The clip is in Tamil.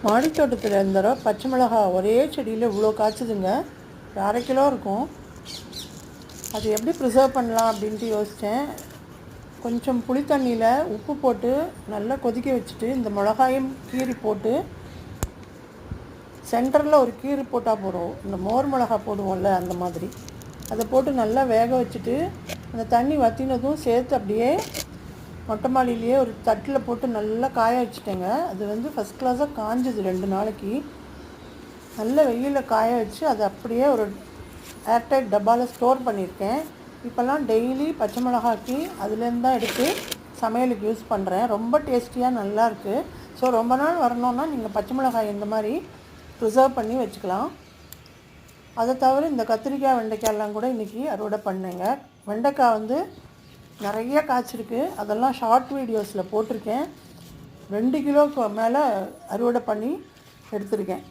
மாடி தோட்டத்தில் இந்த தடவை பச்சை மிளகா ஒரே செடியில் இவ்வளோ காய்ச்சதுங்க. ஒரு 1/2 கிலோ இருக்கும். அது எப்படி ப்ரிசர்வ் பண்ணலாம் அப்படின்ட்டு யோசித்தேன். கொஞ்சம் புளி தண்ணியில் உப்பு போட்டு நல்லா கொதிக்க வச்சுட்டு இந்த மிளகாயும் கீரி போட்டு சென்டரில் ஒரு கீரி போட்டால் போதும். இந்த மோர் மிளகா போடுவோம்ல அந்த மாதிரி அதை போட்டு நல்லா வேக வச்சுட்டு அந்த தண்ணி வற்றினதும் சேர்த்து அப்படியே மொட்டை மாடியிலேயே ஒரு தட்டில் போட்டு நல்லா காய வச்சுட்டேங்க. அது ஃபஸ்ட் கிளாஸாக காஞ்சது 2 நாளைக்கு. நல்ல வெயிலில் காய வச்சு அதை அப்படியே ஒரு ஏர்டைட் டப்பாவில் ஸ்டோர் பண்ணியிருக்கேன். இப்போல்லாம் டெய்லி பச்சை மிளகாக்கி அதுலேருந்து தான் எடுத்து சமையலுக்கு யூஸ் பண்ணுறேன். ரொம்ப டேஸ்டியாக நல்லாயிருக்கு. ஸோ ரொம்ப நாள் வரணுன்னா நீங்கள் பச்சை மிளகாய் இந்த மாதிரி ப்ரிசர்வ் பண்ணி வச்சுக்கலாம். அதை தவிர இந்த கத்திரிக்காய் வெண்டைக்காயெல்லாம் கூட இன்றைக்கி அறுவடை பண்ணேங்க. வெண்டைக்காய் நிறைய காய்ச்சிருக்கு. அதெல்லாம் ஷார்ட் வீடியோஸில் போட்டிருக்கேன். 2 கிலோவுக்கு மேலே அறுவடை பண்ணி எடுத்திருக்கேன்.